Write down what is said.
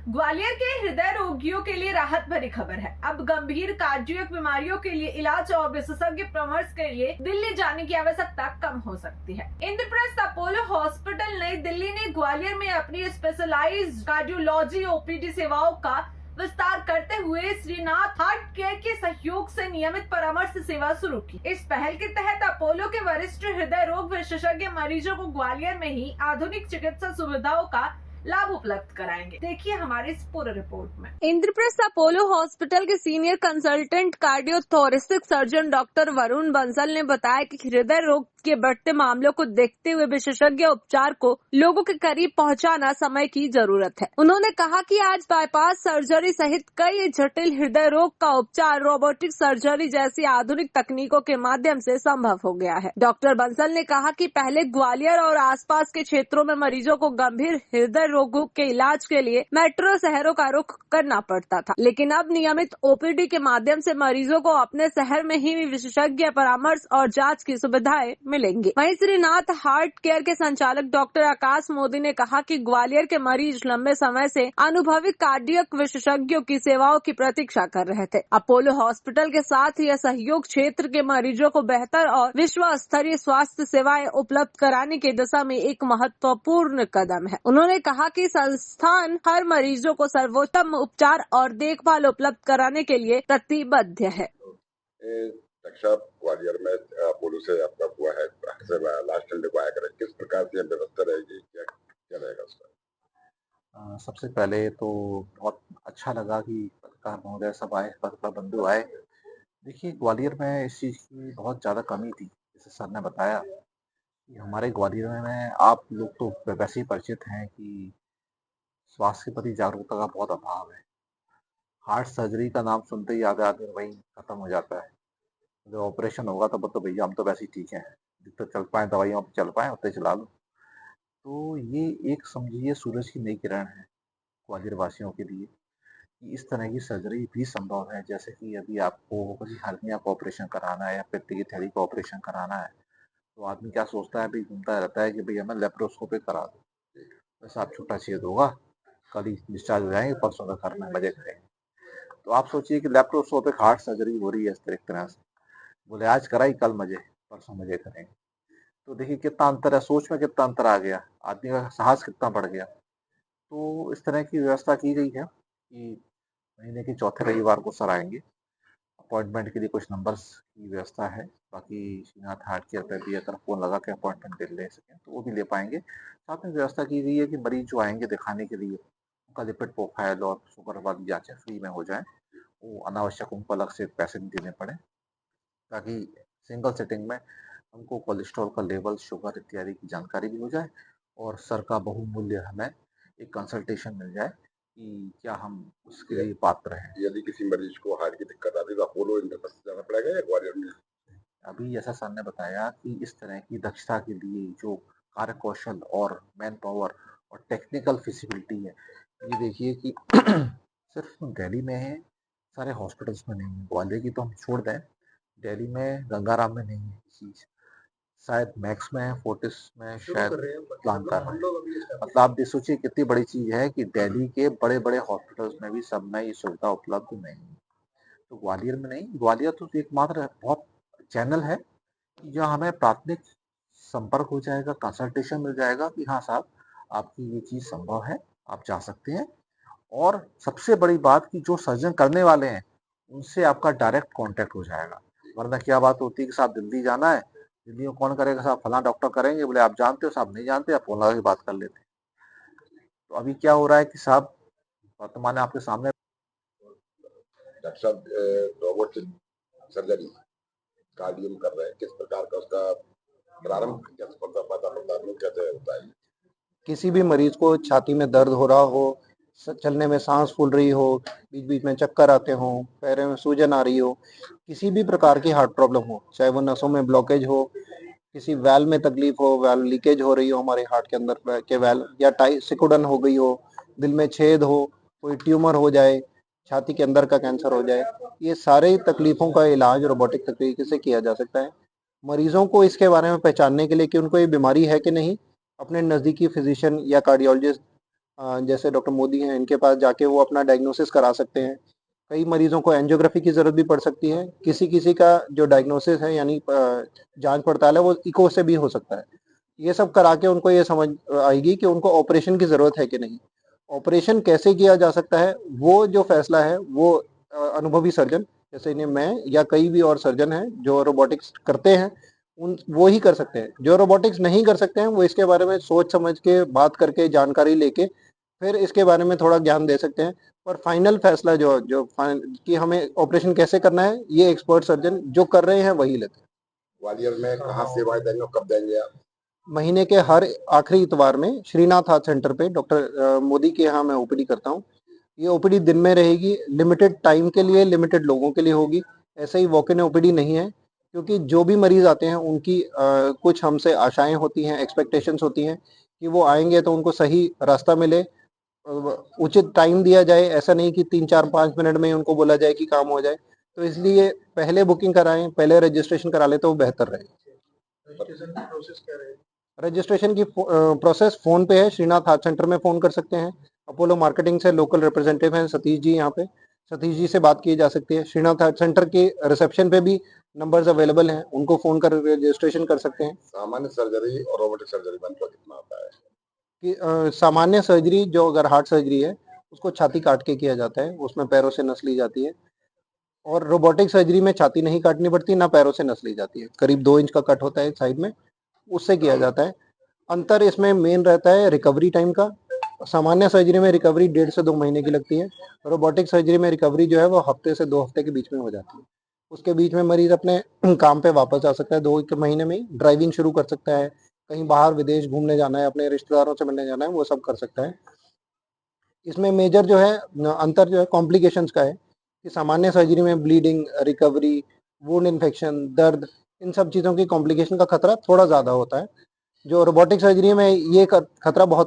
ग्वालियर के हृदय रोगियों के लिए राहत भरी खबर है। अब गंभीर कार्डियक बीमारियों के लिए इलाज और विशेषज्ञ परामर्श के लिए दिल्ली जाने की आवश्यकता कम हो सकती है। इंद्रप्रस्थ अपोलो हॉस्पिटल नई दिल्ली ने ग्वालियर में अपनी स्पेशलाइज्ड कार्डियोलॉजी ओपीडी सेवाओं का विस्तार करते हुए श्रीनाथ हार्ट केयर के सहयोग से नियमित परामर्श सेवा शुरू की। इस पहल के तहत अपोलो के वरिष्ठ हृदय रोग विशेषज्ञ मरीजों को ग्वालियर में ही आधुनिक चिकित्सा सुविधाओं का लाभ उपलब्ध कराएंगे। देखिए हमारी इस पूरे रिपोर्ट में। इंद्रप्रस्थ अपोलो हॉस्पिटल के senior consultant cardiothoracic surgeon doctor Varun Bansal ने बताया कि हृदय रोग के बढ़ते मामलों को देखते हुए विशेषज्ञ उपचार को लोगों के करीब पहुंचाना समय की जरूरत है। उन्होंने कहा कि आज बाईपास सर्जरी सहित कई जटिल हृदय रोग का उपचार रोबोटिक सर्जरी जैसी आधुनिक तकनीकों के माध्यम से संभव हो गया है। डॉक्टर बंसल ने कहा कि पहले ग्वालियर और आसपास के क्षेत्रों में मरीजों को गंभीर हृदय रोगों के इलाज के लिए मेट्रो शहरों का रुख करना पड़ता था, लेकिन अब नियमित ओपीडी के माध्यम से मरीजों को अपने शहर में ही विशेषज्ञ परामर्श और जांच की सुविधाएं मिलेंगी। वहीं श्रीनाथ हार्ट केयर के संचालक डॉक्टर आकाश मोदी ने कहा कि ग्वालियर के मरीज लंबे समय से अनुभवी कार्डियक विशेषज्ञों की सेवाओं की प्रतीक्षा कर रहे थे। अपोलो हॉस्पिटल के साथ यह सहयोग क्षेत्र के मरीजों को बेहतर और विश्व स्तरीय स्वास्थ्य सेवाएं उपलब्ध कराने की दिशा में एक महत्वपूर्ण कदम है। उन्होंने कहा कि संस्थान हर मरीजों को सर्वोत्तम उपचार और देखभाल उपलब्ध कराने के लिए प्रतिबद्ध है। रक्षा ग्वालियर में अपोलो से आपका हुआ है, लास्ट संडे को आया करें, किस प्रकार की व्यवस्था रहेगी, क्या रहेगा उसका? सबसे पहले तो बहुत अच्छा लगा कि पत्रकार महोदय सब आए, पत्रकार बंधु आए। देखिए ग्वालियर में इस चीज़ की बहुत ज़्यादा कमी थी। जैसे सर ने बताया कि हमारे ग्वालियर में आप लोग तो वैसे ही परिचित हैं कि स्वास्थ्य के प्रति जागरूकता का बहुत अभाव है। हार्ट सर्जरी का नाम सुनते ही आधे आदमी वहीं खत्म हो जाता है। जब ऑपरेशन होगा तो भैया हम तो वैसे ही ठीक हैं, जितना चल पाए दवाइयों पे चल पाए उतने चला लो। तो ये एक समझिए सूरज की नई किरण है ग्वालियर वासियों के लिए कि इस तरह की सर्जरी भी संभव है। जैसे कि यदि आपको किसी हार्निया का ऑपरेशन कराना है या पित्त की थैली का ऑपरेशन कराना है तो आदमी क्या सोचता है, भाई घूमता रहता है कि भाई हमें लेप्रोस्कोपी करा दो, बस आप छोटा छेद होगा, कल ही डिस्चार्ज हो जाएंगे, परसों का करना है, मजे करेंगे। तो आप सोचिए कि लेप्रोस्कोपिक हार्ट सर्जरी हो रही है इस तरह से, बोले आज कराई कल मजे, परसों मजे करेंगे। तो देखिए कितना अंतर है, सोच में कितना अंतर आ गया, आदमी का साहस कितना बढ़ गया। तो इस तरह की व्यवस्था की गई है कि महीने के चौथे रविवार को सर आएंगे। अपॉइंटमेंट के लिए कुछ नंबर्स की व्यवस्था है, बाकी श्रीनाथ हार्ट केयर पे भी अगर फोन लगा के अपॉइंटमेंट ले सकें तो वो भी ले पाएंगे। साथ में व्यवस्था की गई है कि मरीज जो आएंगे दिखाने के लिए उनका लिपिड प्रोफाइल और शुगर वाली जांचें फ्री में हो जाए, वो अनावश्यक उनको अलग से पैसे नहीं देने पड़े, ताकि सिंगल सिटिंग में हमको कोलेस्ट्रॉल का लेवल, शुगर इत्यादि की जानकारी भी हो जाए और सर का बहुमूल्य हमें एक कंसल्टेशन मिल जाए कि क्या हम उसके लिए पात्र हैं। यदि किसी मरीज को हार्ट की दिक्कत आती है तो अपोलो इंद्रप्रस्थ जाना पड़ेगा या ग्वालियर में? अभी जैसा सर ने बताया कि इस तरह की दक्षता के लिए जो कार्य कौशल और मैन पावर और टेक्निकल फिजिबिलिटी है, ये देखिए कि सिर्फ दिल्ली में है, सारे हॉस्पिटल्स में नहीं है। ग्वालियर की तो हम छोड़ दें, दिल्ली में गंगाराम में नहीं है चीज, शायद मैक्स में है, फोर्टिस में शायद प्लान कर रहे हैं। मतलब आप सोचिए कितनी बड़ी चीज है कि दिल्ली के बड़े बड़े हॉस्पिटल्स में भी सब में ये सुविधा उपलब्ध नहीं है। तो ग्वालियर में नहीं, ग्वालियर तो एकमात्र बहुत चैनल है जहाँ हमें प्राथमिक संपर्क हो जाएगा, कंसल्टेशन मिल जाएगा कि हाँ साहब आपकी ये चीज संभव है, आप जा सकते हैं। और सबसे बड़ी बात कि जो सर्जन करने वाले हैं उनसे आपका डायरेक्ट कांटेक्ट हो जाएगा। वरना क्या बात होती है कि साहब दिल्ली जाना है, दिल्ली में कौन करेगा, साहब फलां डॉक्टर करेंगे, बोले आप जानते हो, साहब नहीं जानते, आप फोन लगा के बात कर लेते हैं। तो अभी क्या हो रहा है कि साहब वर्तमान आपके सामने डॉक्टर साहब रोबोट सर्जरी कार्डियम कर रहे हैं, किस प्रकार का उसका प्रारंभ क्या सफलता पाता कैसे होता है? किसी भी मरीज को छाती में दर्द हो रहा हो, चलने में सांस फूल रही हो, बीच बीच में चक्कर आते हो, पैरों में सूजन आ रही हो, किसी भी प्रकार की हार्ट प्रॉब्लम हो, चाहे वो नसों में ब्लॉकेज हो, किसी वैल्व में तकलीफ हो, वैल्व लीकेज हो रही हो हमारे हार्ट के अंदर के वैल्व, या सिकुड़न हो गई हो, दिल में छेद हो, कोई ट्यूमर हो जाए, छाती के अंदर का कैंसर हो जाए, ये सारे तकलीफों का इलाज रोबोटिक तरीके से किया जा सकता है। मरीजों को इसके बारे में पहचानने के लिए कि उनको ये बीमारी है कि नहीं, अपने नज़दीकी फिजिशियन या कार्डियोलॉजिस्ट जैसे डॉक्टर मोदी हैं, इनके पास जाके वो अपना डायग्नोसिस करा सकते हैं। कई मरीजों को एंजियोग्राफी की ज़रूरत भी पड़ सकती है। किसी-किसी का जो डायग्नोसिस है यानी जाँच पड़ताल है वो इको से भी हो सकता है। ये सब करा के उनको ये समझ आएगी कि उनको ऑपरेशन की ज़रूरत है कि नहीं। ऑपरेशन कैसे किया जा सकता है, वो जो फ़ैसला है वो अनुभवी सर्जन जैसे इन्हें मैं या कई भी और सर्जन हैं जो रोबोटिक्स करते हैं, वो ही कर सकते हैं। जो रोबोटिक्स नहीं कर सकते हैं, वो इसके बारे में सोच समझ के, बात करके, जानकारी लेके फिर इसके बारे में थोड़ा ज्ञान दे सकते हैं। पर फाइनल फैसला जो जो फाइन कि हमें ऑपरेशन कैसे करना है, ये एक्सपर्ट सर्जन जो कर रहे हैं वही लेते हैं। ग्वालियर में कहाँ सेवाएं देंगे और कब देंगे आप? महीने के हर आखिरी इतवार में श्रीनाथ हार्ट सेंटर पे डॉक्टर मोदी के यहाँ मैं ओपीडी करता हूँ। ये ओपीडी दिन में रहेगी, लिमिटेड टाइम के लिए, लिमिटेड लोगों के लिए होगी। ऐसे ही वॉक इन ओपीडी नहीं है, क्योंकि जो भी मरीज आते हैं उनकी कुछ हमसे आशाएं होती हैं, एक्सपेक्टेशंस होती हैं कि वो आएंगे तो उनको सही रास्ता मिले, उचित टाइम दिया जाए। ऐसा नहीं कि 3-4-5 मिनट में ही उनको बोला जाए कि काम हो जाए। तो इसलिए पहले बुकिंग कराएं, पहले रजिस्ट्रेशन करा ले तो वो बेहतर रहेगा। रजिस्ट्रेशन की प्रोसेस फ़ोन पे है, श्रीनाथ हार्ट सेंटर में फ़ोन कर सकते हैं। अपोलो मार्केटिंग से लोकल रिप्रेजेंटेटिव हैं सतीश जी यहाँ पे, सतीश जी से बात की जा सकती है। श्रीनाथ हार्ट सेंटर के रिसेप्शन पे भी नंबर्स अवेलेबल हैं, उनको फ़ोन कर रजिस्ट्रेशन कर सकते हैं। सामान्य सर्जरी और रोबोटिक सर्जरी में अंतर कितना आता है? कि सामान्य सर्जरी जो अगर हार्ट सर्जरी है, उसको छाती काट के किया जाता है, उसमें पैरों से नस ली जाती है। और रोबोटिक सर्जरी में छाती नहीं काटनी पड़ती, ना पैरों से नस ली जाती है। करीब 2 इंच का कट होता है साइड में, उससे किया जाता है। अंतर इसमें मेन रहता है रिकवरी टाइम का। सामान्य सर्जरी में रिकवरी 1.5 से 2 महीने की लगती है। रोबोटिक सर्जरी में रिकवरी जो है वो हफ्ते से 2 हफ्ते के बीच में हो जाती है। उसके बीच में मरीज अपने काम पे वापस आ सकता है। 2 एक महीने में ही ड्राइविंग शुरू कर सकता है, कहीं बाहर विदेश घूमने जाना है, अपने रिश्तेदारों से मिलने जाना है, वो सब कर सकता है। इसमें मेजर जो है अंतर जो है कॉम्प्लिकेशंस का है कि सामान्य सर्जरी में ब्लीडिंग, रिकवरी, वुंड इन्फेक्शन, दर्द, इन सब चीज़ों की कॉम्प्लिकेशन का खतरा थोड़ा ज़्यादा होता है। जो रोबोटिक सर्जरी में ये खतरा बहुत